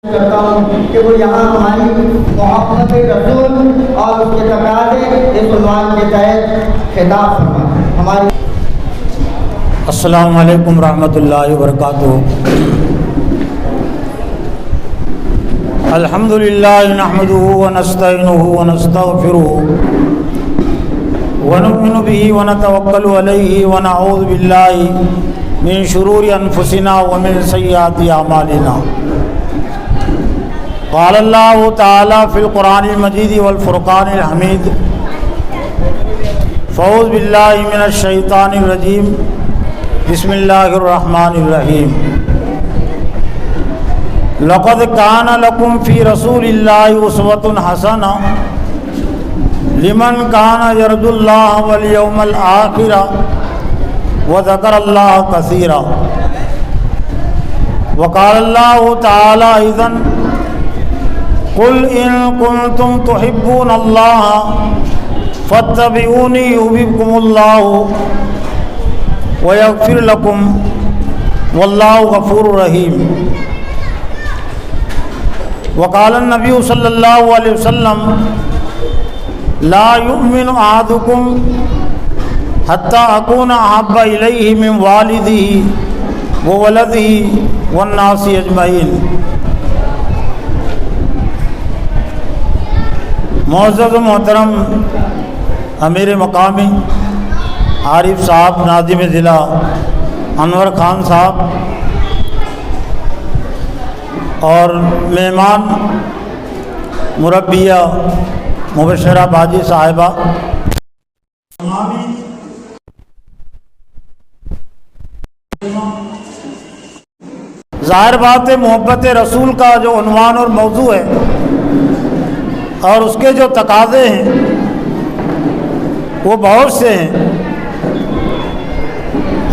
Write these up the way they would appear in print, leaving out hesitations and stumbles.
کرتا ہوں کہ وہ یہاں ہماری محبت رسول اور اس کے تقاضے اس عنوان کے تحت خطاب فرمائیں. ہماری السلام علیکم ورحمۃ اللہ وبرکاتہ. الحمد للہ نحمده ونستعینه ونستغفره ونؤمن به ونتوکل علیہ ونعوذ باللہ من شرور انفسنا ومن سیئات اعمالنا. قال اللہ تعالی فی القرآن المجید والفرقان الحمید. فاعوذ باللہ من الشیطان الرجیم. بسم اللہ الرحمن الرحیم. لقد کان لکم فی رسول اللہ اسوۃ حسنہ لمن کان یرجو اللہ والیوم الآخر وذکر اللہ کثیرا. وقال اللہ تعالی اذن قل ان کنتم تحبون اللہ فاتبعونی یحببکم اللہ ویغفر لکم واللہ غفور رحیم. وقال النبی صلی اللہ علیہ وسلم لا یؤمن احدکم حتی اکون احب الیہ من والدہ وولدہ والناس اجمعین. معزز و محترم امیر مقامی عارف صاحب، ناظم ضلع انور خان صاحب اور مہمان مربیہ مبشرہ باجی صاحبہ، ظاہر بات ہے محبت رسول کا جو عنوان اور موضوع ہے اور اس کے جو تقاضے ہیں وہ بہت سے ہیں،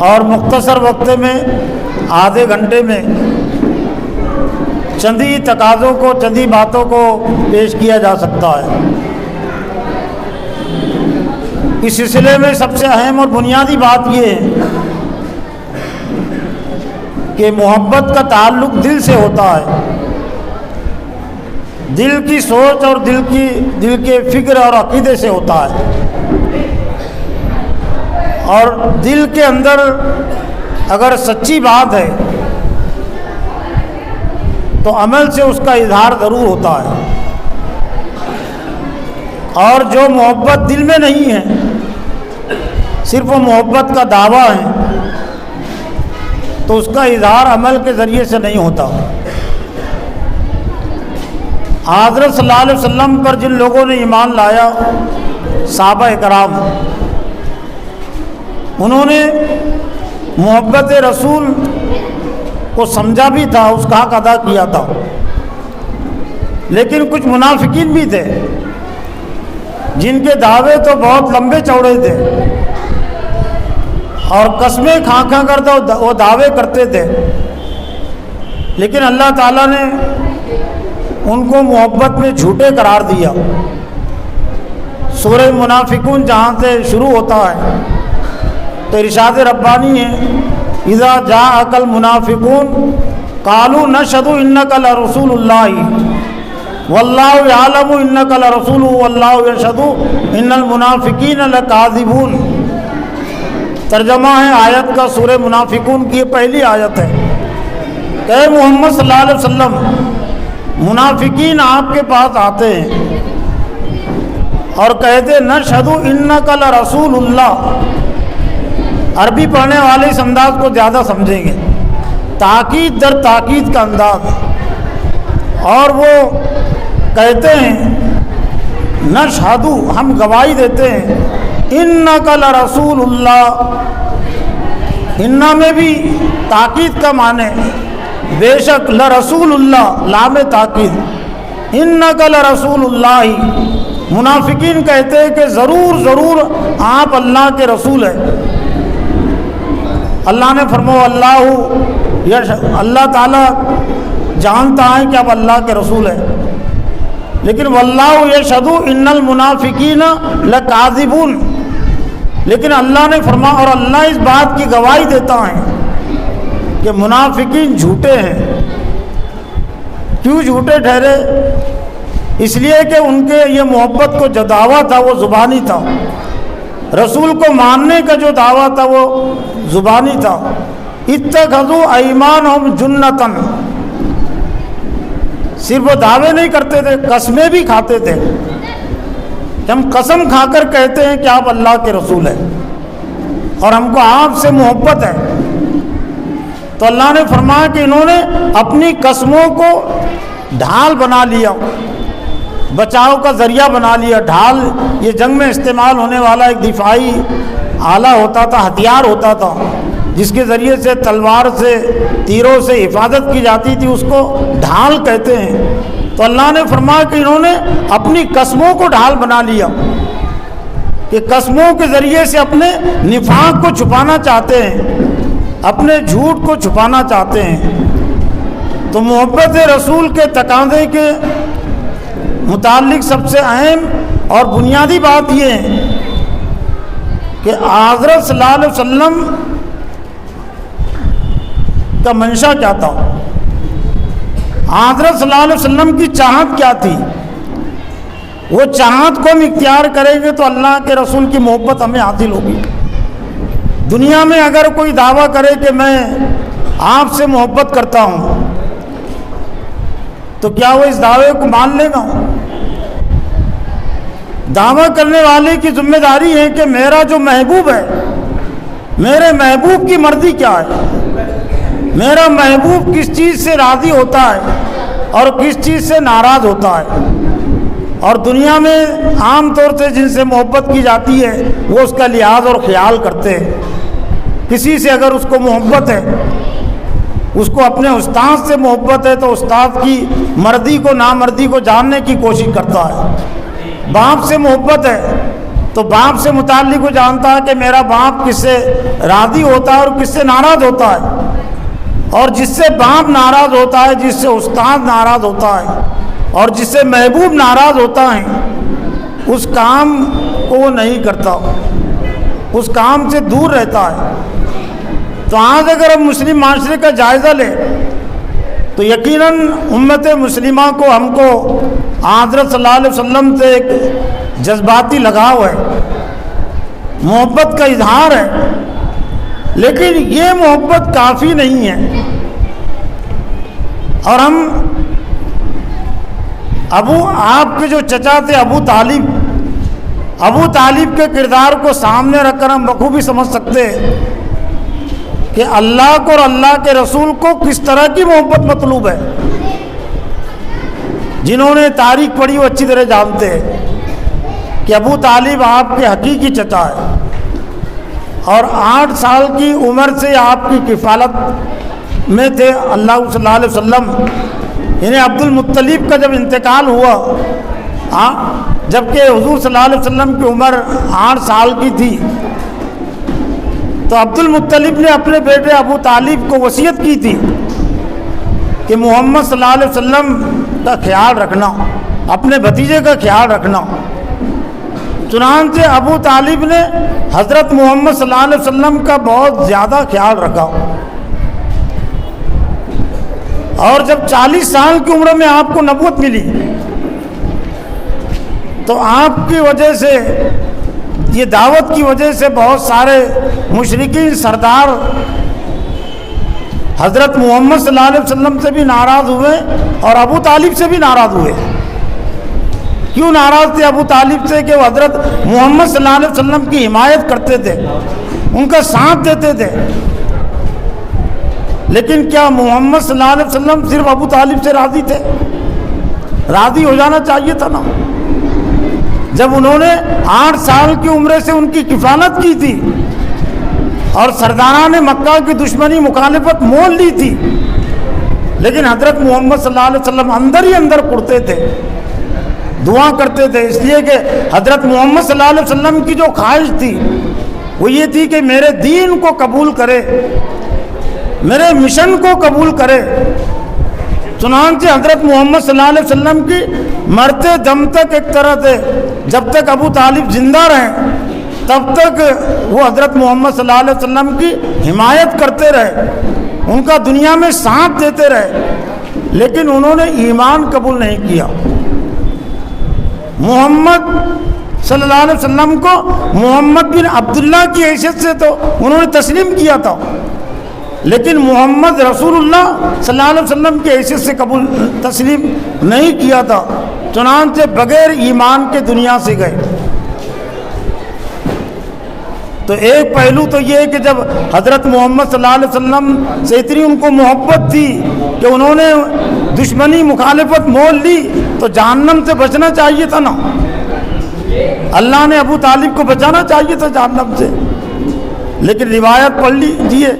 اور مختصر وقت میں آدھے گھنٹے میں چندی تقاضوں کو، چندی باتوں کو پیش کیا جا سکتا ہے. اس سلسلے میں سب سے اہم اور بنیادی بات یہ ہے کہ محبت کا تعلق دل سے ہوتا ہے. دل کی سوچ اور دل کے فکر اور عقیدے سے ہوتا ہے، اور دل کے اندر اگر سچی بات ہے تو عمل سے اس کا اظہار ضرور ہوتا ہے. اور جو محبت دل میں نہیں ہے، صرف وہ محبت کا دعویٰ ہے، تو اس کا اظہار عمل کے ذریعے سے نہیں ہوتا. حضرت صلی اللہ علیہ وسلم پر جن لوگوں نے ایمان لایا، صحابہ کرام، انہوں نے محبت رسول کو سمجھا بھی تھا، اس کا حق ادا کیا تھا. لیکن کچھ منافقین بھی تھے جن کے دعوے تو بہت لمبے چوڑے تھے اور قسمیں کھا کھا کر تو وہ دعوے کرتے تھے، لیکن اللہ تعالیٰ نے ان کو محبت میں جھوٹے قرار دیا. سورہ منافقون جہاں سے شروع ہوتا ہے تو ارشاد ربانی ہے اذا جاءک المنافقون قالوا نشهد انک لرسول اللہ واللہ یعلم انک لرسولہ واللہ یشہد ان المنافقین لکاذبون. ترجمہ ہے آیت کا سورہ منافقون کی یہ پہلی آیت ہے. کہ محمد صلی اللہ علیہ وسلم، منافقین آپ کے پاس آتے ہیں اور کہتے نشہد انک لرسول اللہ. عربی پڑھنے والے اس انداز کو زیادہ سمجھیں گے، تاکید در تاکید کا انداز. اور وہ کہتے ہیں نشہد، ہم گواہی دیتے ہیں، انک لرسول اللہ. انہ میں بھی تاکید کا معنی، بے شک لرسول اللہ، لام تاکید، انک لرسول اللہ. منافقین کہتے ہیں کہ ضرور آپ اللہ کے رسول ہیں. اللہ نے فرمایا اللہ تعالیٰ جانتا ہے کہ آپ اللہ کے رسول ہیں، لیکن واللہ یشہد ان المنافقین لکاذبون. لیکن اللہ نے فرمایا اور اللہ اس بات کی گواہی دیتا ہے کہ منافقین جھوٹے ہیں. کیوں جھوٹے ٹھہرے؟ اس لیے کہ ان کے یہ محبت کو جو دعویٰ تھا وہ زبانی تھا، رسول کو ماننے کا جو دعویٰ تھا وہ زبانی تھا۔ اتخذوا ایمانہم جنتاً، صرف وہ دعوے نہیں کرتے تھے، قسمیں بھی کھاتے تھے کہ ہم قسم کھا کر کہتے ہیں کہ آپ اللہ کے رسول ہیں اور ہم کو آپ سے محبت ہے۔ تو اللہ نے فرمایا کہ انہوں نے اپنی قسموں کو ڈھال بنا لیا، بچاؤ کا ذریعہ بنا لیا۔ ڈھال یہ جنگ میں استعمال ہونے والا ایک دفاعی آلہ ہوتا تھا، ہتھیار ہوتا تھا، جس کے ذریعے سے تلوار سے، تیروں سے حفاظت کی جاتی تھی، اس کو ڈھال کہتے ہیں۔ تو اللہ نے فرمایا کہ انہوں نے اپنی قسموں کو ڈھال بنا لیا، کہ قسموں کے ذریعے سے اپنے نفاق کو چھپانا چاہتے ہیں، اپنے جھوٹ کو چھپانا چاہتے ہیں۔ تو محبت رسول کے تقاضے کے متعلق سب سے اہم اور بنیادی بات یہ ہے کہ حضرت صلی اللہ علیہ وسلم کا منشا کیا تھا، حضرت صلی اللہ علیہ وسلم کی چاہت کیا تھی۔ وہ چاہت کو ہم اختیار کریں گے تو اللہ کے رسول کی محبت ہمیں حاصل ہوگی۔ دنیا میں اگر کوئی دعویٰ کرے کہ میں آپ سے محبت کرتا ہوں تو کیا وہ اس دعوے کو مان لے گا؟ دعویٰ کرنے والے کی ذمہ داری ہے کہ میرا جو محبوب ہے، میرے محبوب کی مرضی کیا ہے، میرا محبوب کس چیز سے راضی ہوتا ہے اور کس چیز سے ناراض ہوتا ہے۔ اور دنیا میں عام طور سے جن سے محبت کی جاتی ہے وہ اس کا لحاظ اور خیال کرتے ہیں۔ کسی سے اگر اس کو محبت ہے، اس کو اپنے استاد سے محبت ہے تو استاد کی مرضی کو، نامرضی کو جاننے کی کوشش کرتا ہے۔ باپ سے محبت ہے تو باپ سے متعلق وہ جانتا ہے کہ میرا باپ کس سے راضی ہوتا ہے اور کس سے ناراض ہوتا ہے۔ اور جس سے باپ ناراض ہوتا ہے، جس سے استاد ناراض ہوتا ہے اور جس سے محبوب ناراض ہوتا ہے، اس کام کو وہ نہیں کرتا، اس کام سے دور رہتا ہے۔ تو آج اگر ہم مسلم معاشرے کا جائزہ لیں تو یقیناً امت مسلمہ کو، ہم کو حضرت صلی اللہ علیہ وسلم سے ایک جذباتی لگاؤ ہے، محبت کا اظہار ہے، لیکن یہ محبت کافی نہیں ہے۔ اور ہم آپ کے جو چچا تھے ابو طالب کے کردار کو سامنے رکھ کر ہم بخوبی سمجھ سکتے ہیں کہ اللہ کو اور اللہ کے رسول کو کس طرح کی محبت مطلوب ہے۔ جنہوں نے تاریخ پڑھی وہ اچھی طرح جانتے ہیں کہ ابو طالب آپ کے حقیقی چچا ہے اور 8 سال کی عمر سے آپ کی کفالت میں تھے۔ اللہ صلی اللہ علیہ وسلم، یعنی عبد المطلب کا جب انتقال ہوا، جبکہ حضور صلی اللہ علیہ وسلم کی عمر 8 سال کی تھی، تو عبد المطلب نے اپنے بیٹے ابو طالب کو وصیت کی تھی کہ محمد صلی اللہ علیہ وسلم کا خیال رکھنا، اپنے بھتیجے کا خیال رکھنا۔ چنانچہ ابو طالب نے حضرت محمد صلی اللہ علیہ وسلم کا بہت زیادہ خیال رکھا، اور جب 40 سال کی عمر میں آپ کو نبوت ملی تو آپ کی وجہ سے، یہ دعوت کی وجہ سے بہت سارے مشرکین سردار حضرت محمد صلی اللہ علیہ وسلم سے بھی ناراض ہوئے اور ابو طالب سے بھی ناراض ہوئے۔ کیوں ناراض تھے ابو طالب سے؟ کہ وہ حضرت محمد صلی اللہ علیہ وسلم کی حمایت کرتے تھے، ان کا ساتھ دیتے تھے۔ لیکن کیا محمد صلی اللہ علیہ وسلم صرف ابو طالب سے راضی تھے؟ راضی ہو جانا چاہیے تھا نا۔ جب انہوں نے 8 سال کی عمر سے ان کی کفالت کی تھی اور سرداران مکہ کی دشمنی مخالفت مول لی تھی، لیکن حضرت محمد صلی اللہ علیہ وسلم اندر ہی اندر کڑتے تھے، دعا کرتے تھے، اس لیے کہ حضرت محمد صلی اللہ علیہ وسلم کی جو خواہش تھی وہ یہ تھی کہ میرے دین کو قبول کرے، میرے مشن کو قبول کرے۔ چنانچہ حضرت محمد صلی اللہ علیہ وسلم کی مرتے دم تک ایک طرح سے، جب تک ابو طالب زندہ رہے تب تک وہ حضرت محمد صلی اللہ علیہ وسلم کی حمایت کرتے رہے، ان کا دنیا میں ساتھ دیتے رہے۔ لیکن انہوں نے ایمان قبول نہیں کیا. محمد صلی اللہ علیہ وسلم کو محمد بن عبداللہ کی حیثیت سے تو انہوں نے تسلیم کیا تھا، لیکن محمد رسول اللہ صلی اللہ علیہ وسلم کی حیثیت سے تسلیم نہیں کیا تھا. چنانچہ بغیر ایمان کے دنیا سے گئے. تو ایک پہلو تو یہ ہے کہ جب حضرت محمد صلی اللہ علیہ وسلم سے اتنی ان کو محبت تھی کہ انہوں نے دشمنی مخالفت مول لی تو جہنم سے بچنا چاہیے تھا نا. اللہ نے ابو طالب کو بچانا چاہیے تھا جہنم سے. لیکن روایت پڑھ لیجیے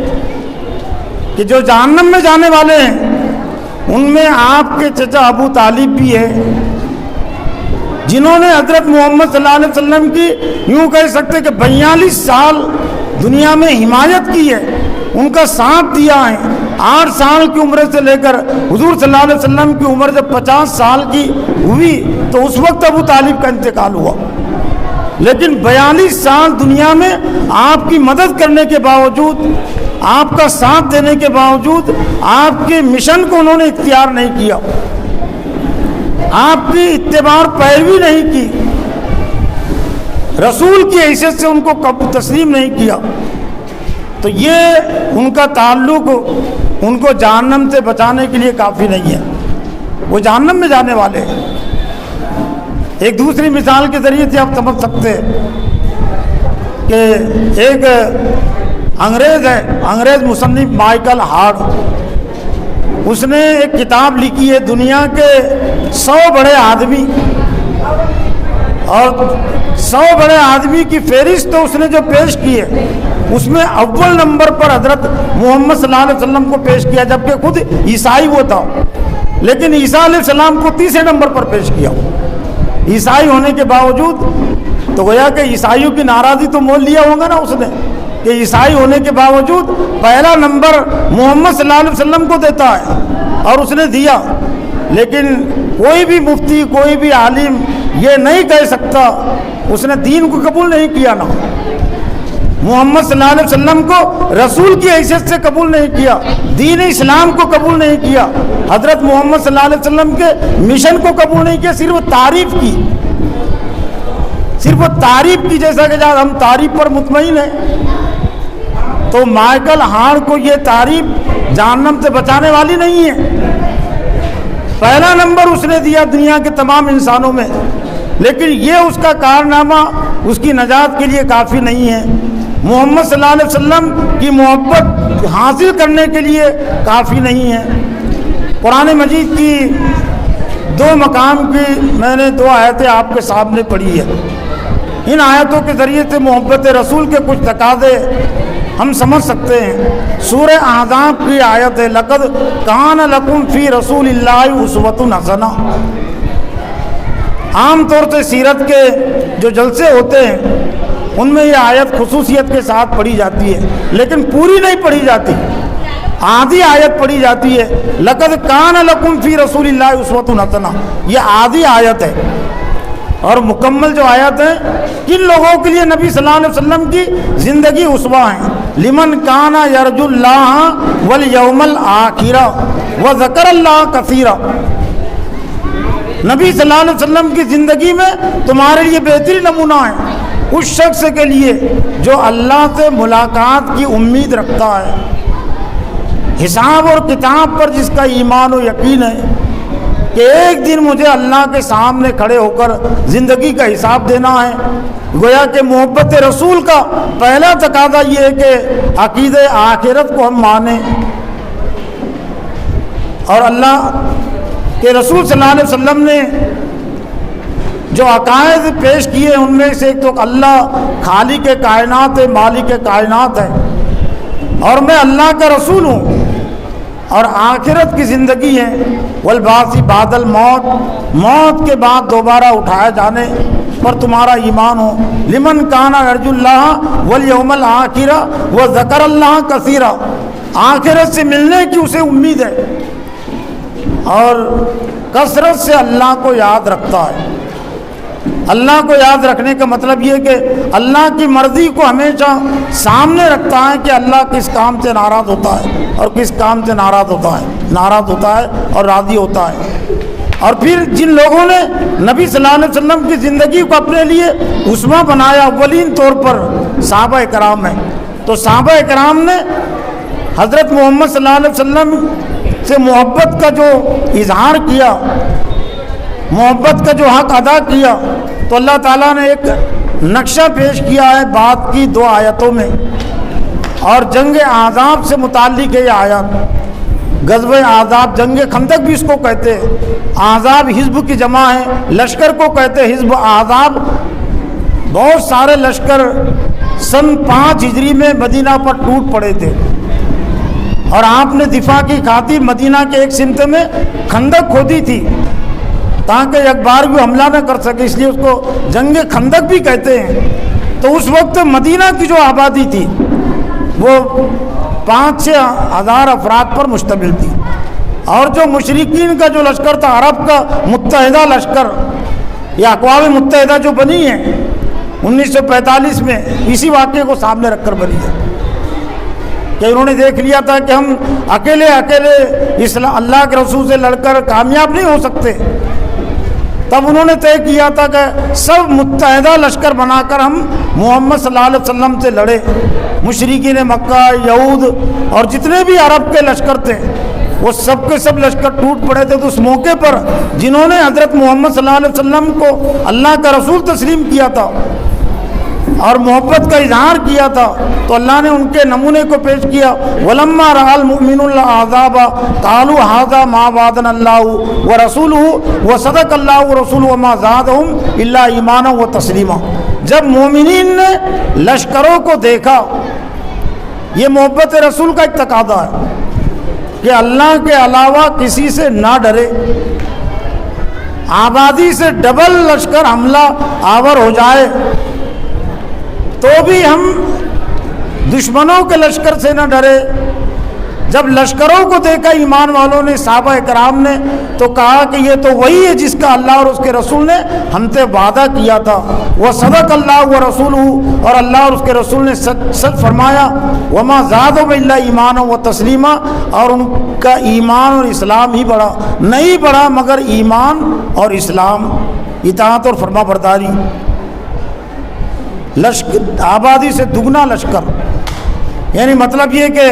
کہ جو جہنم میں جانے والے ہیں ان میں آپ کے چچا ابو طالب بھی ہے، جنہوں نے حضرت محمد صلی اللہ علیہ وسلم کی یوں کہہ سکتے کہ 42 سال دنیا میں حمایت کی ہے، ان کا ساتھ دیا ہے. 8 سال کی عمر سے لے کر حضور صلی اللہ علیہ وسلم کی عمر جب 50 سال کی ہوئی تو اس وقت ابو طالب کا انتقال ہوا. لیکن 42 سال دنیا میں آپ کی مدد کرنے کے باوجود، آپ کا ساتھ دینے کے باوجود آپ کے مشن کو انہوں نے اختیار نہیں کیا، آپ کی اتباع پیروی نہیں کی، رسول کی حیثیت سے ان کو تسلیم نہیں کیا. تو یہ ان کا تعلق ان کو جہنم سے بچانے کے لیے کافی نہیں ہے، وہ جہنم میں جانے والے ہیں. ایک دوسری مثال کے ذریعے سے آپ سمجھ سکتے ہیں کہ ایک انگریز ہے، انگریز مصنف مائیکل ہارٹ، اس نے ایک کتاب لکھی ہے دنیا کے 100 بڑے آدمی، اور 100 بڑے آدمی کی فہرست تو اس نے جو پیش کی ہے اس میں اول نمبر پر حضرت محمد صلی اللہ علیہ وسلم کو پیش کیا، جبکہ خود عیسائی وہ تھا، لیکن عیسیٰ علیہ السلام کو 30 نمبر پر پیش کیا. عیسائی ہونے کے باوجود تو گویا کہ عیسائیوں کی ناراضی تو مول لیا ہوگا نا اس نے، کہ عیسائی ہونے کے باوجود پہلا نمبر محمد صلی اللہ علیہ وسلم کو دیتا ہے، اور اس نے دیا. لیکن کوئی بھی مفتی، کوئی بھی عالم یہ نہیں کہہ سکتا، اس نے دین کو قبول نہیں کیا نا، محمد صلی اللہ علیہ وسلم کو رسول کی حیثیت سے قبول نہیں کیا، دین اسلام کو قبول نہیں کیا، حضرت محمد صلی اللہ علیہ وسلم کے مشن کو قبول نہیں کیا، صرف تعریف کی، صرف تعریف کی. جیسا کہ جب ہم تعریف پر مطمئن ہیں تو مائیکل ہارٹ کو یہ تعریف جہنم سے بچانے والی نہیں ہے. پہلا نمبر اس نے دیا دنیا کے تمام انسانوں میں، لیکن یہ اس کا کارنامہ اس کی نجات کے لیے کافی نہیں ہے، محمد صلی اللہ علیہ وسلم کی محبت حاصل کرنے کے لیے کافی نہیں ہے. قرآن مجید کی 2 مقام کی میں نے 2 آیتیں آپ کے سامنے پڑھی ہے. ان آیتوں کے ذریعے سے محبت رسول کے کچھ تقاضے ہم سمجھ سکتے ہیں. سورہ احزاب کی آیت ہے لقد کان لکم فی رسول اللہ اسوۃ حسنہ. عام طور سے سیرت کے جو جلسے ہوتے ہیں ان میں یہ آیت خصوصیت کے ساتھ پڑھی جاتی ہے، لیکن پوری نہیں پڑھی جاتی، آدھی آیت پڑھی جاتی ہے. لقد کان لکم فی رسول اللہ اسوۃ حسنہ، یہ آدھی آیت ہے، اور مکمل جو آیت ہے کن لوگوں کے لیے نبی صلی اللہ علیہ وسلم کی زندگی اسوہ ہیں. لمن کان یرجو اللہ والیوم الآخر وذکر اللہ کثیرا. نبی صلی اللہ علیہ وسلم کی زندگی میں تمہارے لیے بہترین نمونہ ہے اس شخص کے لیے جو اللہ سے ملاقات کی امید رکھتا ہے، حساب اور کتاب پر جس کا ایمان و یقین ہے کہ ایک دن مجھے اللہ کے سامنے کھڑے ہو کر زندگی کا حساب دینا ہے. گویا کہ محبت رسول کا پہلا تقاضا یہ ہے کہ عقیدہ آخرت کو ہم مانیں، اور اللہ کہ رسول صلی اللہ علیہ وسلم نے جو عقائد پیش کیے ان میں سے ایک تو اللہ خالق کائنات ہے، مالک کائنات ہے، اور میں اللہ کا رسول ہوں، اور آخرت کی زندگی ہے والبعث بعد الموت، موت کے بعد دوبارہ اٹھائے جانے پر تمہارا ایمان ہو. لمن کان یرجو اللہ والیوم الآخر وذکر اللہ کثیرا. آخرت سے ملنے کی اسے امید ہے اور کثرت سے اللہ کو یاد رکھتا ہے. اللہ کو یاد رکھنے کا مطلب یہ کہ اللہ کی مرضی کو ہمیشہ سامنے رکھتا ہے کہ اللہ کس کام سے ناراض ہوتا ہے اور کس کام سے ناراض ہوتا ہے اور راضی ہوتا ہے۔ اور پھر جن لوگوں نے نبی صلی اللہ علیہ وسلم کی زندگی کو اپنے لیے اسوہ بنایا اولین طور پر صحابہ کرام ہیں، تو صحابہ کرام نے حضرت محمد صلی اللہ علیہ وسلم سے محبت کا جو اظہار کیا، محبت کا جو حق ادا کیا، تو اللہ تعالیٰ نے ایک نقشہ پیش کیا ہے بات کی 2 آیتوں میں، اور جنگ احزاب سے متعلق ہے یہ آیات۔ غزوہ احزاب، جنگ خندق بھی اس کو کہتے ہیں، احزاب حزب کی جمع ہے، لشکر کو کہتے ہیں حزب۔ احزاب بہت سارے لشکر سن 5 ہجری میں مدینہ پر ٹوٹ پڑے تھے، اور آپ نے دفاع کی خاطر مدینہ کے ایک سمت میں خندق کھودی تھی تاکہ ایک بار بھی حملہ نہ کر سکے، اس لیے اس کو جنگ خندق بھی کہتے ہیں۔ تو اس وقت مدینہ کی جو آبادی تھی وہ 5-6 ہزار افراد پر مشتمل تھی، اور جو مشرکین کا جو لشکر تھا، عرب کا متحدہ لشکر یا اقوام متحدہ جو بنی ہے 1945 میں، اسی واقعے کو سامنے رکھ کر بنی ہے کہ انہوں نے دیکھ لیا تھا کہ ہم اکیلے اللہ کے رسول سے لڑ کر کامیاب نہیں ہو سکتے، تب انہوں نے طے کیا تھا کہ سب متحدہ لشکر بنا کر ہم محمد صلی اللہ علیہ وسلم سے لڑے۔ مشرکین مکہ، یہود اور جتنے بھی عرب کے لشکر تھے وہ سب کے سب لشکر ٹوٹ پڑے تھے۔ تو اس موقع پر جنہوں نے حضرت محمد صلی اللہ علیہ وسلم کو اللہ کا رسول تسلیم کیا تھا اور محبت کا اظہار کیا تھا، تو اللہ نے ان کے نمونے کو پیش کیا۔ وَلَمَّا رَأَى الْمُؤْمِنُونَ الْأَحْزَابَ قَالُوا هَذَا مَا وَعَدَنَا اللَّهُ وَرَسُولُهُ وَصَدَقَ اللَّهُ وَرَسُولُهُ وَمَا زَادَهُمْ إِلَّا إِيمَانًا وَتَسْلِيمًا۔ جب مومنین نے لشکروں کو دیکھا، یہ محبت رسول کا ایک تقاضا ہے کہ اللہ کے علاوہ کسی سے نہ ڈرے، آبادی سے ڈبل لشکر حملہ آور ہو جائے تو بھی ہم دشمنوں کے لشکر سے نہ ڈرے۔ جب لشکروں کو دیکھا ایمان والوں نے، صحابہ کرام نے، تو کہا کہ یہ تو وہی ہے جس کا اللہ اور اس کے رسول نے ہم سے وعدہ کیا تھا۔ وصدق اللہ ورسولہ، اور اللہ اور اس کے رسول نے سچ فرمایا۔ وما زادهم الا ایمانا وتسلیما، اور ان کا ایمان اور اسلام ہی بڑھا، نہیں بڑھا مگر ایمان اور اسلام، اطاعت اور فرما برداری۔ لشکر آبادی سے دگنا لشکر، یعنی مطلب یہ کہ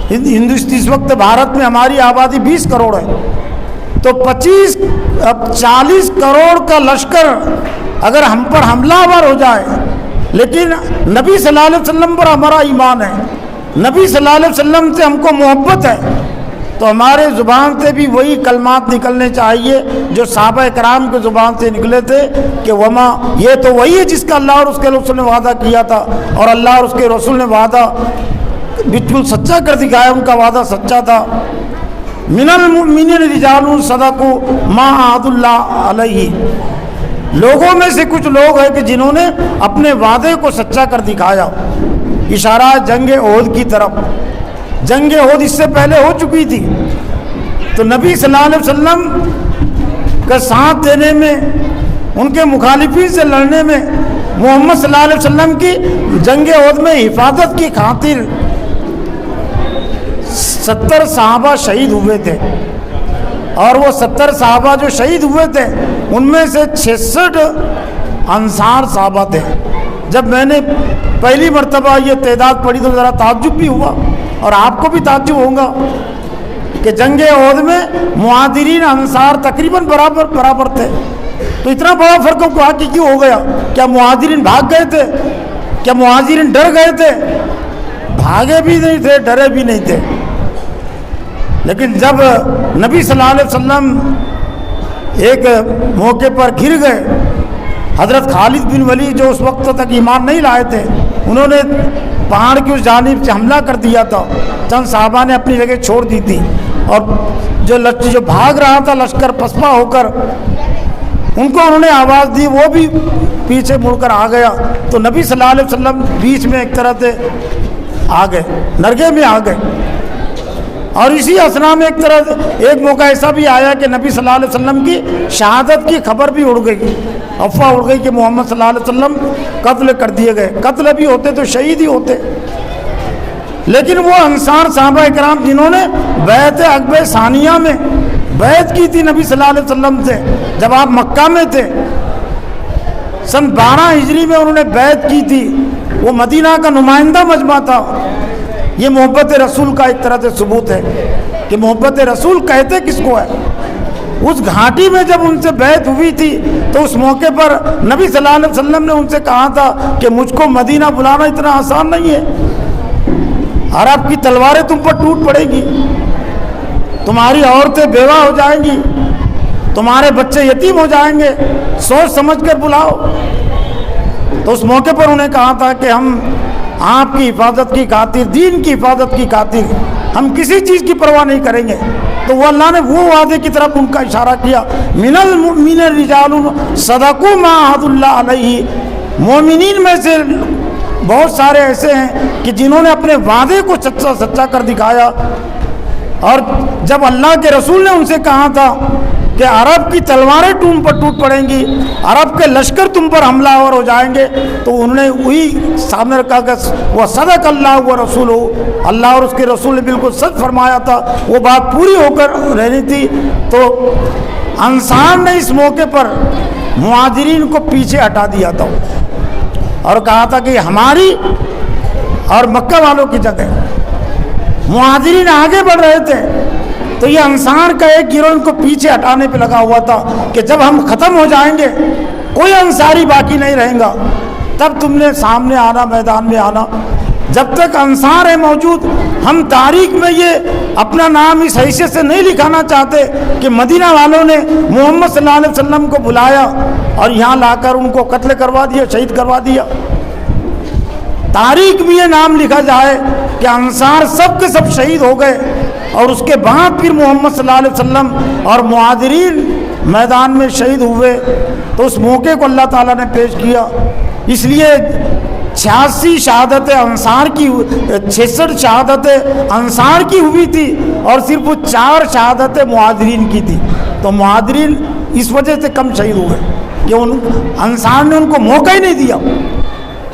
اس وقت بھارت میں ہماری آبادی 20 کروڑ ہے، تو 40 کروڑ کا لشکر اگر ہم پر حملہ آور ہو جائے، لیکن نبی صلی اللہ علیہ وسلم پر ہمارا ایمان ہے، نبی صلی اللہ علیہ وسلم سے ہم کو محبت ہے، تو ہمارے زبان سے بھی وہی کلمات نکلنے چاہیے جو صحابہ کرام کے زبان سے نکلے تھے کہ وما، یہ تو وہی ہے جس کا اللہ اور اس کے رسول نے وعدہ کیا تھا، اور اللہ اور اس کے رسول نے وعدہ بالکل سچا کر دکھایا، ان کا وعدہ سچا تھا۔ من المؤمنین رجال صدقوا ما عاهدوا اللہ علیہ، لوگوں میں سے کچھ لوگ ہیں کہ جنہوں نے اپنے وعدے کو سچا کر دکھایا۔ اشارہ جنگ احد کی طرف، جنگ احد اس سے پہلے ہو چکی تھی، تو نبی صلی اللہ علیہ وسلم کا ساتھ دینے میں، ان کے مخالفین سے لڑنے میں، محمد صلی اللہ علیہ وسلم کی جنگ احد میں حفاظت کی خاطر 70 صحابہ شہید ہوئے تھے، اور وہ 70 صحابہ جو شہید ہوئے تھے ان میں سے 66 انصار صحابہ تھے۔ جب میں نے پہلی مرتبہ یہ تعداد پڑھی تو ذرا تعجب بھی ہوا، اور آپ کو بھی تعجب ہوگا کہ جنگ احد میں مہاجرین انصار تقریباً برابر تھے، تو اتنا بڑا فرق کیوں ہو گیا؟ کیا مہاجرین بھاگ گئے تھے؟ کیا مہاجرین ڈر گئے تھے؟ بھاگے بھی نہیں تھے، ڈرے بھی نہیں تھے۔ لیکن جب نبی صلی اللہ علیہ وسلم ایک موقع پر گر گئے، حضرت خالد بن ولید جو اس وقت تک ایمان نہیں لائے تھے، انہوں نے پہاڑ کی اس جانب سے حملہ کر دیا تھا، چند صحابہ نے اپنی جگہ چھوڑ دی تھی، اور جو بھاگ رہا تھا لشکر پسپا ہو کر، ان کو انہوں نے آواز دی، وہ بھی پیچھے مڑ کر آ گیا، تو نبی صلی اللہ علیہ وسلم بیچ میں ایک طرح سے آ گئے، نرگے میں آ گئے، اور اسی اسنا میں ایک موقع ایسا بھی آیا کہ نبی صلی اللہ علیہ وسلم کی شہادت کی خبر بھی اڑ گئی، افواہ اڑ گئی کہ محمد صلی اللہ علیہ وسلم قتل کر دیے گئے۔ قتل بھی ہوتے تو شہید ہی ہوتے، لیکن وہ انصار صحابہ کرام جنہوں نے بیعت عقبہ ثانیہ میں بیعت کی تھی نبی صلی اللہ علیہ وسلم سے جب آپ مکہ میں تھے، سن 12 ہجری میں انہوں نے بیعت کی تھی، وہ مدینہ کا نمائندہ مجمع تھا۔ یہ محبت رسول کا ایک طرح سے ثبوت ہے کہ محبت رسول کہتے کس کو ہے۔ اس گھاٹی میں جب ان سے بیعت ہوئی تھی تو اس موقع پر نبی صلی اللہ علیہ وسلم نے ان سے کہا تھا کہ مجھ کو مدینہ بلانا اتنا آسان نہیں ہے، عرب کی تلواریں تم پر ٹوٹ پڑیں گی، تمہاری عورتیں بیوہ ہو جائیں گی، تمہارے بچے یتیم ہو جائیں گے، سوچ سمجھ کر بلاؤ۔ تو اس موقع پر انہیں کہا تھا کہ ہم آپ کی حفاظت کی خاطر، دین کی حفاظت کی خاطر ہم کسی چیز کی پرواہ نہیں کریں گے۔ تو وہ اللہ نے وہ وعدے کی طرف ان کا اشارہ کیا، من المؤمنین رجال صدقوا ما عاهدوا اللہ علیہ، مومنین میں سے بہت سارے ایسے ہیں کہ جنہوں نے اپنے وعدے کو سچا کر دکھایا۔ اور جب اللہ کے رسول نے ان سے کہا تھا کہ عرب کی تلواریں تم پر ٹوٹ پڑیں گی، عرب کے لشکر تم پر حملہ آور ہو جائیں گے، تو انہوں نے وہی سامنے رکھا کہ وہ صدق اللہ و رسول، اللہ اور اس کے رسول نے بالکل سچ فرمایا تھا، وہ بات پوری ہو کر رہنی تھی۔ تو انصار نے اس موقع پر مہاجرین کو پیچھے ہٹا دیا تھا اور کہا تھا کہ ہماری اور مکہ والوں کی جگہ۔ مہاجرین آگے بڑھ رہے تھے تو یہ انصار کا ایک گروہ ان کو پیچھے ہٹانے پہ لگا ہوا تھا کہ جب ہم ختم ہو جائیں گے، کوئی انصاری باقی نہیں رہیں گا، تب تم نے سامنے آنا، میدان میں آنا۔ جب تک انصار ہے موجود، ہم تاریخ میں یہ اپنا نام اس حیثیت سے نہیں لکھانا چاہتے کہ مدینہ والوں نے محمد صلی اللہ علیہ وسلم کو بلایا اور یہاں لا کر ان کو قتل کروا دیا، شہید کروا دیا۔ تاریخ میں یہ نام لکھا جائے کہ انصار سب کے سب شہید ہو گئے، اور اس کے بعد پھر محمد صلی اللہ علیہ وسلم اور مہاجرین میدان میں شہید ہوئے۔ تو اس موقع کو اللہ تعالیٰ نے پیش کیا، اس لیے 86 شہادتیں انصار کی، 66 شہادتیں انصار کی ہوئی تھی اور صرف 4 شہادتیں مہاجرین کی تھی۔ تو مہاجرین اس وجہ سے کم شہید ہوئے کہ انصار نے ان کو موقع ہی نہیں دیا،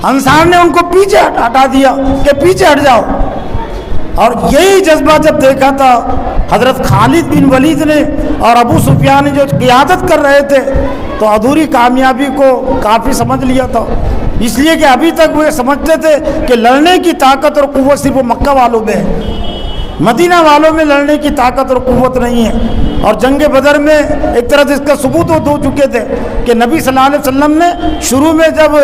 انصار نے ان کو پیچھے ہٹا دیا کہ پیچھے ہٹ جاؤ۔ اور یہی جذبہ جب دیکھا تھا حضرت خالد بن ولید نے اور ابو سفیان نے جو قیادت کر رہے تھے، تو ادھوری کامیابی کو کافی سمجھ لیا تھا، اس لیے کہ ابھی تک وہ سمجھتے تھے کہ لڑنے کی طاقت اور قوت صرف مکہ والوں میں ہے، مدینہ والوں میں لڑنے کی طاقت اور قوت نہیں ہے۔ اور جنگ بدر میں ایک طرح سے اس کا ثبوت ہو چکے تھے کہ نبی صلی اللہ علیہ وسلم نے شروع میں جب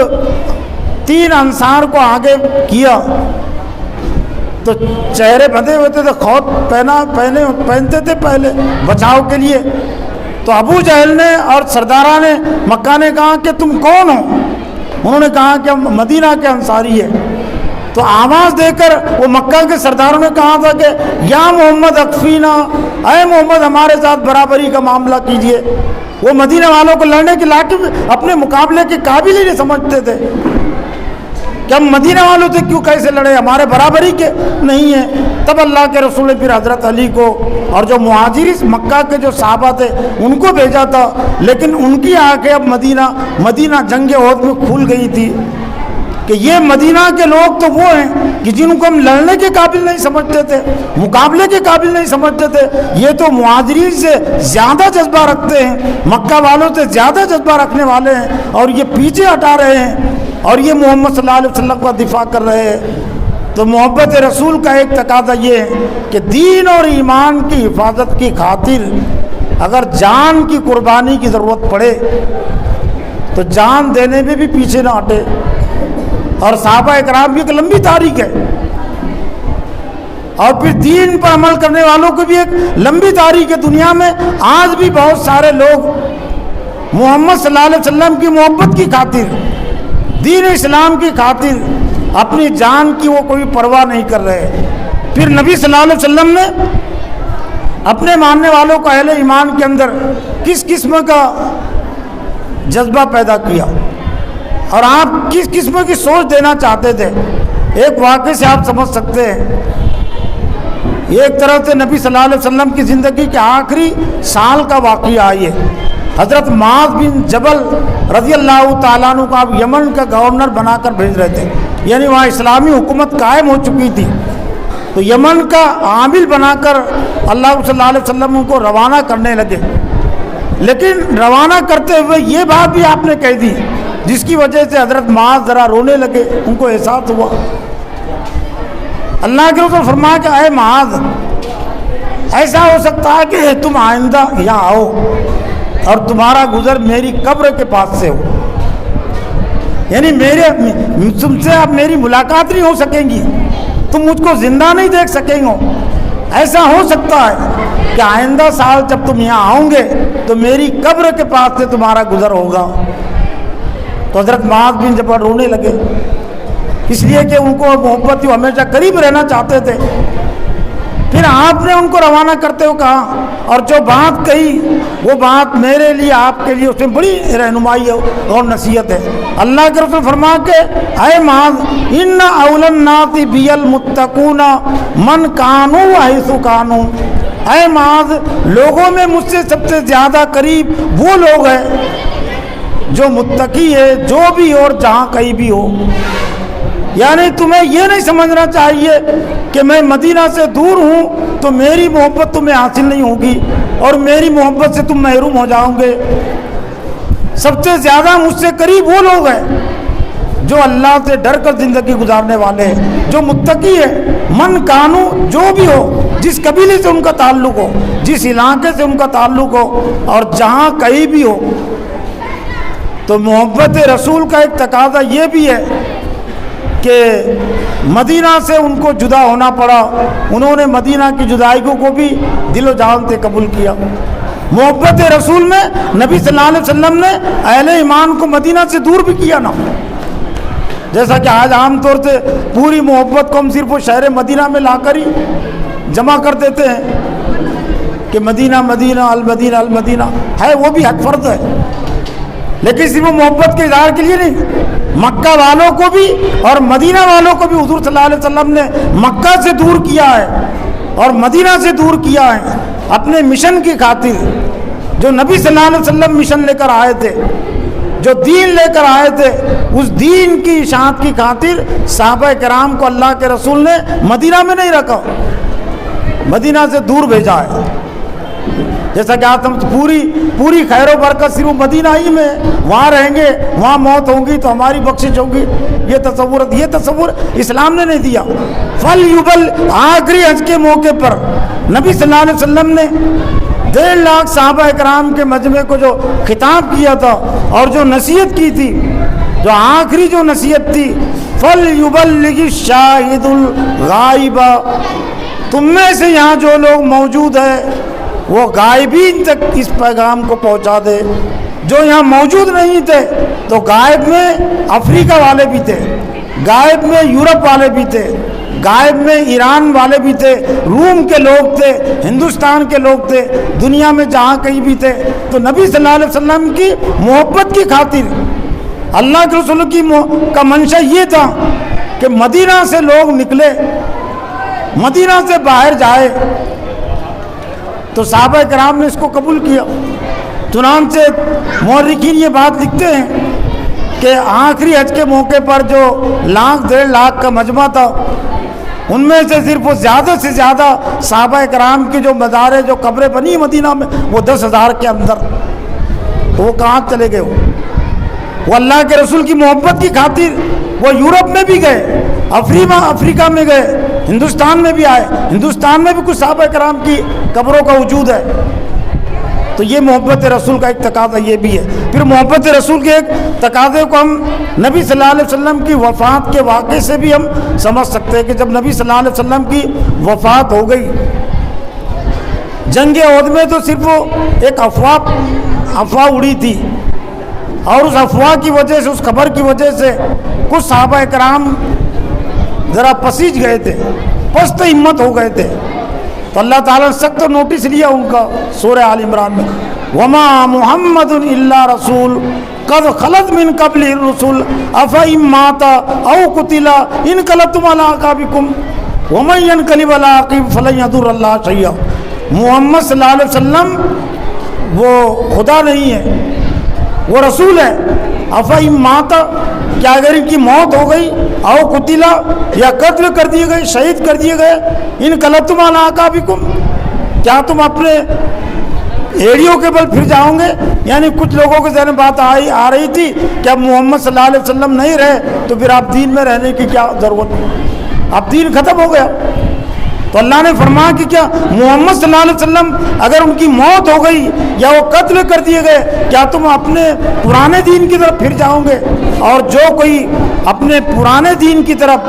3 انصار کو آگے کیا تو چہرے بندھے ہوتے تھے، خوف پہنتے تھے پہلے بچاؤ کے لیے۔ تو ابو جہل نے اور سرداران مکہ نے کہا کہ تم کون ہو؟ انہوں نے کہا کہ ہم مدینہ کے انصاری ہیں۔ تو آواز دے کر وہ مکہ کے سرداروں نے کہا تھا کہ یا محمد اکفینا، اے محمد ہمارے ساتھ برابری کا معاملہ کیجئے۔ وہ مدینہ والوں کو لڑنے کے لاقب اپنے مقابلے کے قابل ہی نہیں سمجھتے تھے کہ ہم مدینہ والوں سے کیوں کیسے لڑے، ہمارے برابری کے نہیں ہیں۔ تب اللہ کے رسول نے پھر حضرت علی کو اور جو مہاجرین مکہ کے جو صحابہ تھے ان کو بھیجا تھا، لیکن ان کی آنکھیں اب مدینہ جنگ عہد میں کھل گئی تھی کہ یہ مدینہ کے لوگ تو وہ ہیں کہ جن کو ہم لڑنے کے قابل نہیں سمجھتے تھے، مقابلے کے قابل نہیں سمجھتے تھے، یہ تو مہاجرین سے زیادہ جذبہ رکھتے ہیں، مکہ والوں سے زیادہ جذبہ رکھنے والے ہیں، اور یہ پیچھے ہٹا رہے ہیں اور یہ محمد صلی اللہ علیہ وسلم کا دفاع کر رہے ہیں۔ تو محبت رسول کا ایک تقاضا یہ ہے کہ دین اور ایمان کی حفاظت کی خاطر اگر جان کی قربانی کی ضرورت پڑے تو جان دینے میں بھی پیچھے نہ ہٹے۔ اور صحابہ اکرام کی ایک لمبی تاریخ ہے، اور پھر دین پر عمل کرنے والوں کی بھی ایک لمبی تاریخ ہے۔ دنیا میں آج بھی بہت سارے لوگ محمد صلی اللہ علیہ وسلم کی محبت کی خاطر، دین اسلام کی خاطر اپنی جان کی وہ کوئی پرواہ نہیں کر رہے۔ پھر نبی صلی اللہ علیہ وسلم نے اپنے ماننے والوں کو اہل ایمان کے اندر کس قسم کا جذبہ پیدا کیا اور آپ کس قسم کی سوچ دینا چاہتے تھے، ایک واقعے سے آپ سمجھ سکتے ہیں۔ ایک طرح سے نبی صلی اللہ علیہ وسلم کی زندگی کے آخری سال کا واقعہ ہے یہ۔ حضرت معاذ بن جبل رضی اللہ تعالیٰ عنہ کو آپ یمن کا گورنر بنا کر بھیج رہے تھے، یعنی وہاں اسلامی حکومت قائم ہو چکی تھی، تو یمن کا عامل بنا کر اللہ صلی اللہ علیہ وسلم کو روانہ کرنے لگے۔ لیکن روانہ کرتے ہوئے یہ بات بھی آپ نے کہہ دی جس کی وجہ سے حضرت معاذ ذرا رونے لگے، ان کو احساس ہوا۔ اللہ کے رسول فرمایا کہ اے معاذ، ایسا ہو سکتا ہے کہ تم آئندہ یہاں آؤ اور تمہارا گزر میری قبر کے پاس سے ہو، یعنی تم سے اب میری ملاقات نہیں ہو سکیں گی، تم مجھ کو زندہ نہیں دیکھ سکیں گے۔ ایسا ہو سکتا ہے کہ آئندہ سال جب تم یہاں آؤ گے تو میری قبر کے پاس سے تمہارا گزر ہوگا۔ تو حضرت معاذ بن جبل رونے لگے، اس لیے کہ ان کو محبت تھی، ہمیشہ قریب رہنا چاہتے تھے۔ پھر آپ نے ان کو روانہ کرتے ہوئے کہا، اور جو بات کہی وہ بات میرے لیے آپ کے لیے اس میں بڑی رہنمائی اور نصیحت ہے۔ اللہ کے رسول فرما کے اے معاذ، ان اول الناس بی المتقون من کانوا حیث کانوا، اے معاذ، لوگوں میں مجھ سے سب سے زیادہ قریب وہ لوگ ہیں جو متقی ہے، جو بھی اور جہاں کہیں بھی ہو۔ یعنی تمہیں یہ نہیں سمجھنا چاہیے کہ میں مدینہ سے دور ہوں تو میری محبت تمہیں حاصل نہیں ہوگی اور میری محبت سے تم محروم ہو جاؤ گے۔ سب سے زیادہ مجھ سے قریب وہ لوگ ہیں جو اللہ سے ڈر کر زندگی گزارنے والے ہیں، جو متقی ہے، من کانو، جو بھی ہو، جس قبیلے سے ان کا تعلق ہو، جس علاقے سے ان کا تعلق ہو اور جہاں کہیں بھی ہو۔ تو محبت رسول کا ایک تقاضا یہ بھی ہے کہ مدینہ سے ان کو جدا ہونا پڑا، انہوں نے مدینہ کی جدائی کو بھی دل و جان سے قبول کیا۔ محبت رسول میں نبی صلی اللہ علیہ وسلم نے اہل ایمان کو مدینہ سے دور بھی کیا نا، جیسا کہ آج عام طور سے پوری محبت کو ہم صرف وہ شہر مدینہ میں لا کر ہی جمع کر دیتے ہیں کہ مدینہ مدینہ المدینہ المدینہ ہے، وہ بھی حق فرض ہے، لیکن صرف محبت کے اظہار کے لیے نہیں۔ مکہ والوں کو بھی اور مدینہ والوں کو بھی حضور صلی اللہ علیہ وسلم نے مکہ سے دور کیا ہے اور مدینہ سے دور کیا ہے اپنے مشن کی خاطر۔ جو نبی صلی اللہ علیہ وسلم مشن لے کر آئے تھے، جو دین لے کر آئے تھے، اس دین کی اشاعت کی خاطر صحابہ کرام کو اللہ کے رسول نے مدینہ میں نہیں رکھا، مدینہ سے دور بھیجا ہے۔ جیسا کہ آج ہم پوری خیر و برکت صرف مدینہ ہی میں، وہاں رہیں گے، وہاں موت ہوگی تو ہماری بخشش ہوگی، یہ تصور اسلام نے نہیں دیا۔ فَلْيُبَلِّغْ، آخری حج کے موقع پر نبی صلی اللہ علیہ وسلم نے 1.5 لاکھ صحابہ کرام کے مجمع کو جو خطاب کیا تھا اور جو نصیحت کی تھی، جو آخری جو نصیحت تھی، فَلْيُبَلِّغِ الشَّاهِدُ الْغَائِبَ، تم میں سے یہاں جو لوگ موجود ہیں وہ غائبین تک اس پیغام کو پہنچا دے۔ جو یہاں موجود نہیں تھے تو غائب میں افریقہ والے بھی تھے، غائب میں یورپ والے بھی تھے، غائب میں ایران والے بھی تھے، روم کے لوگ تھے، ہندوستان کے لوگ تھے، دنیا میں جہاں کہیں بھی تھے۔ تو نبی صلی اللہ علیہ وسلم کی محبت کی خاطر اللہ کے رسول کا منشا یہ تھا کہ مدینہ سے لوگ نکلے، مدینہ سے باہر جائے، تو صحابہ کرام نے اس کو قبول کیا۔ چنانچہ مورخین یہ بات لکھتے ہیں کہ آخری حج کے موقع پر جو 1.5 لاکھ کا مجمع تھا، ان میں سے صرف زیادہ سے زیادہ صحابہ کرام کی جو مزاریں، جو قبریں بنی مدینہ میں، وہ 10,000 کے اندر، تو وہ کہاں چلے گئے؟ وہ اللہ کے رسول کی محبت کی خاطر وہ یورپ میں بھی گئے، افریقہ میں گئے، ہندوستان میں بھی آئے، ہندوستان میں بھی کچھ صحابہ کرام کی قبروں کا وجود ہے۔ تو یہ محبت رسول کا ایک تقاضا یہ بھی ہے۔ پھر محبت رسول کے ایک تقاضے کو ہم نبی صلی اللہ علیہ وسلم کی وفات کے واقعے سے بھی ہم سمجھ سکتے ہیں کہ جب نبی صلی اللہ علیہ وسلم کی وفات ہو گئی، جنگ احد میں تو صرف ایک افواہ اڑی تھی، اور اس افواہ کی وجہ سے، اس خبر کی وجہ سے کچھ صحابہ کرام ذرا پسیج گئے تھے، پست ہمت ہو گئے تھے۔ تو اللہ تعالیٰ نے سخت نوٹس لیا ان کا سورہ آل عمران میں، وَمَا مُحَمَّدٌ إِلَّا رَسُولٌ قَدْ خَلَتْ مِن قَبْلِهِ الرُّسُلُ أَفَإِن مَّاتَ أَوْ قُتِلَ انقلبتم عَلَىٰ أَعْقَابِكُمْ۔ وَمَن يَنْقَلِبْ عَلَىٰ عَقِبَیْهِ فَلَن يَضُرَّ اللَّهَ شَيْئًا۔ محمد صلی اللہ علیہ وسلم وہ خدا نہیں ہے، وہ رسول ہے۔ افإن مات، کیا اگر ان کی موت ہو گئی، او قتلا، یا قتل کر دیے گئے، شہید کر دیے گئے، انقلبتم علی اعقابکم، کیا تم اپنے ایڑیوں کے بل پھر جاؤ گے؟ یعنی کچھ لوگوں کے ذہن میں بات آ رہی تھی کہ اب محمد صلی اللہ علیہ وسلم نہیں رہے تو پھر آپ دین میں رہنے کی کیا ضرورت، اب دین ختم ہو گیا۔ تو اللہ نے فرمایا کہ کیا محمد صلی اللہ علیہ وسلم اگر ان کی موت ہو گئی یا وہ قتل کر دیے گئے، کیا تم اپنے پرانے دین کی طرف پھر جاؤ گے؟ اور جو کوئی اپنے پرانے دین کی طرف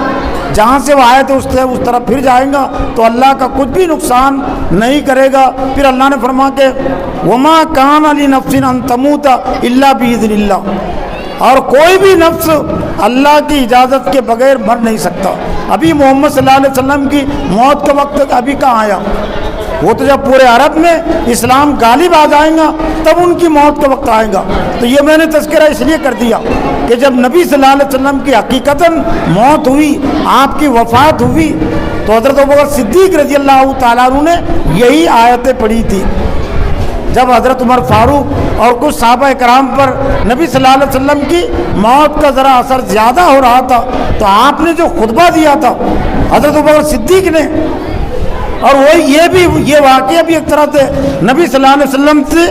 جہاں سے وہ آئے تھے اس طرف پھر جائیں گا تو اللہ کا کچھ بھی نقصان نہیں کرے گا۔ پھر اللہ نے فرمایا کہ وما کان لنفس ان تموت الا باذن اللہ، اور کوئی بھی نفس اللہ کی اجازت کے بغیر مر نہیں سکتا۔ ابھی محمد صلی اللہ علیہ وسلم کی موت کا وقت ابھی کہاں آیا؟ وہ تو جب پورے عرب میں اسلام غالب آ جائیں گا تب ان کی موت کا وقت آئے گا۔ تو یہ میں نے تذکرہ اس لیے کر دیا کہ جب نبی صلی اللہ علیہ وسلم کی حقیقتاً موت ہوئی، آپ کی وفات ہوئی، تو حضرت ابوبکر صدیق رضی اللہ تعالیٰ عنہ نے یہی آیتیں پڑھی تھی۔ جب حضرت عمر فاروق اور کچھ صحابہ کرام پر نبی صلی اللہ علیہ وسلم کی موت کا ذرا اثر زیادہ ہو رہا تھا تو آپ نے جو خطبہ دیا تھا حضرت ابوبکر صدیق نے، اور وہ یہ واقعہ بھی ایک طرح سے نبی صلی اللہ علیہ وسلم سے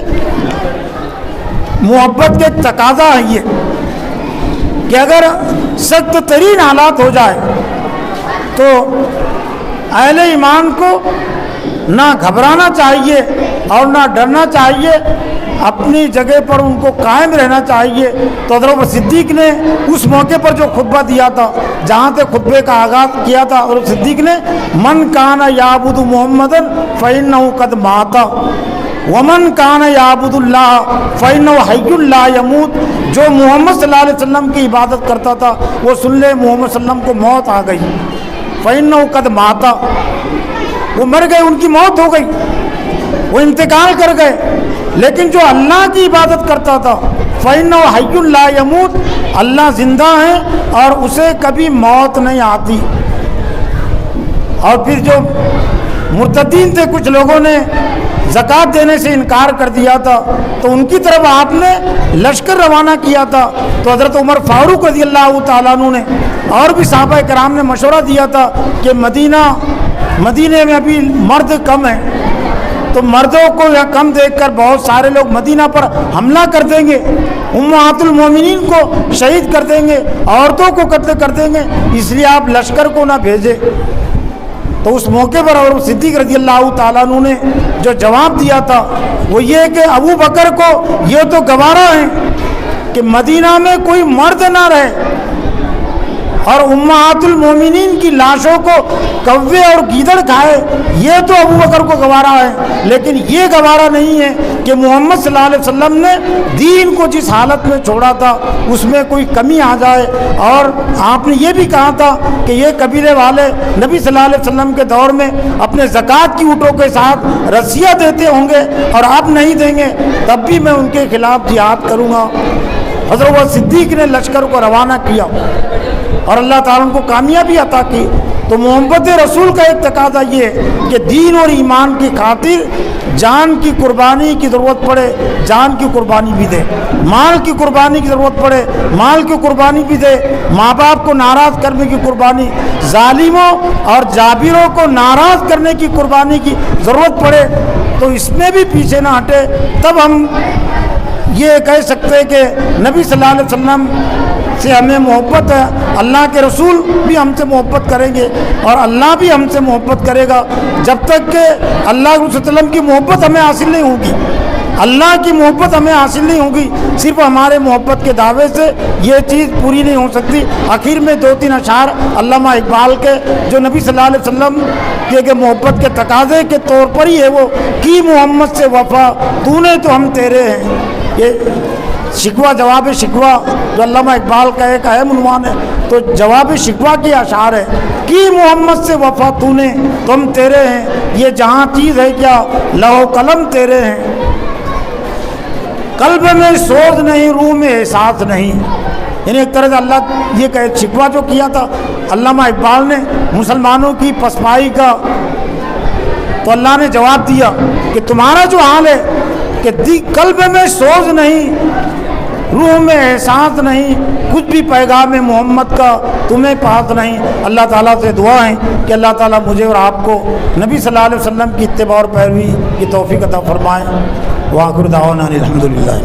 محبت کے تقاضا ہے یہ کہ اگر سخت ترین حالات ہو جائے تو اہل ایمان کو نہ گھبرانا چاہیے اور نہ ڈرنا چاہیے، اپنی جگہ پر ان کو قائم رہنا چاہیے۔ تو حضرت صدیق نے اس موقع پر جو خطبہ دیا تھا، جہاں سے خطبے کا آغاز کیا تھا، اور صدیق نے من کان یعبد محمدا فإنہ قد مات ومن کان یعبد اللہ فإنہ حی لا یموت، جو محمد صلی اللہ علیہ وسلم کی عبادت کرتا تھا وہ سن لے محمد صلی اللہ علیہ وسلم کو موت آ گئی، فإنہ قد مات، وہ مر گئے، ان کی موت ہو گئی، وہ انتقال کر گئے۔ لیکن جو اللہ کی عبادت کرتا تھا فإنہ حی لا یموت، اللہ زندہ ہے اور اسے کبھی موت نہیں آتی۔ اور پھر جو مرتدین تھے، کچھ لوگوں نے زکوٰۃ دینے سے انکار کر دیا تھا تو ان کی طرف آپ نے لشکر روانہ کیا تھا۔ تو حضرت عمر فاروق رضی اللہ تعالیٰ عنہ نے اور بھی صحابہ کرام نے مشورہ دیا تھا کہ مدینے میں ابھی مرد کم ہیں، تو مردوں کو یا کم دیکھ کر بہت سارے لوگ مدینہ پر حملہ کر دیں گے، امہات المومنین کو شہید کر دیں گے، عورتوں کو قتل کر دیں گے، اس لیے آپ لشکر کو نہ بھیجیں۔ تو اس موقع پر اور صدیق رضی اللہ تعالیٰ عنہ نے جو جواب دیا تھا وہ یہ کہ ابو بکر کو یہ تو گوارا ہے کہ مدینہ میں کوئی مرد نہ رہے اور امہات المومنین کی لاشوں کو کوے اور گیدڑ کھائے، یہ تو ابو بکر کو گوارا ہے، لیکن یہ گوارا نہیں ہے کہ محمد صلی اللہ علیہ وسلم نے دین کو جس حالت میں چھوڑا تھا اس میں کوئی کمی آ جائے۔ اور آپ نے یہ بھی کہا تھا کہ یہ قبیلے والے نبی صلی اللہ علیہ وسلم کے دور میں اپنے زکوٰۃ کی اونٹوں کے ساتھ رسیاں دیتے ہوں گے اور اب نہیں دیں گے، تب بھی میں ان کے خلاف جہاد کروں گا۔ حضرت صدیق نے لشکر کو روانہ کیا اور اللہ تعالیٰ ان کو کامیابی عطا کی۔ تو محبت رسول کا ایک تقاضا یہ ہے کہ دین اور ایمان کی خاطر جان کی قربانی کی ضرورت پڑے جان کی قربانی بھی دے، مال کی قربانی کی ضرورت پڑے مال کی قربانی بھی دے، ماں باپ کو ناراض کرنے کی قربانی، ظالموں اور جابروں کو ناراض کرنے کی قربانی کی ضرورت پڑے تو اس میں بھی پیچھے نہ ہٹے۔ تب ہم یہ کہہ سکتے کہ نبی صلی اللہ علیہ وسلم سے ہمیں محبت ہے، اللہ کے رسول بھی ہم سے محبت کریں گے اور اللہ بھی ہم سے محبت کرے گا۔ جب تک کہ اللہ کے رسول صلی اللہ علیہ وسلم کی محبت ہمیں حاصل نہیں ہوگی، اللہ کی محبت ہمیں حاصل نہیں ہوگی، صرف ہمارے محبت کے دعوے سے یہ چیز پوری نہیں ہو سکتی۔ آخر میں 2-3 اشعار علامہ اقبال کے جو نبی صلی اللہ علیہ وسلم کے محبت کے تقاضے کے طور پر ہی ہے، وہ کی محمد سے وفا تو نے تو ہم تیرے ہیں۔ یہ شکوہ جواب شکوہ جو علامہ اقبال کا ایک اہم عنوان ہے، تو جواب شکوہ کی اشعار ہے کہ محمد سے وفا تو نے تو ہم تیرے ہیں، یہ جہاں چیز ہے کیا لوح قلم تیرے ہیں۔ قلب میں سوز نہیں، روح میں احساس نہیں. یعنی ایک طرح سے اللہ یہ کہ شکوہ جو کیا تھا علامہ اقبال نے مسلمانوں کی پسمائی کا، تو اللہ نے جواب دیا کہ تمہارا جو حال ہے کہ قلب میں سوز نہیں، روح میں احساس نہیں، کچھ بھی پیغام محمد کا تمہیں پاس نہیں. اللہ تعالیٰ سے دعا ہے کہ اللہ تعالیٰ مجھے اور آپ کو نبی صلی اللہ علیہ وسلم کی اتباع اور پیروی کی توفیق عطا فرمائے. وآخر دعوانا الحمدللہ.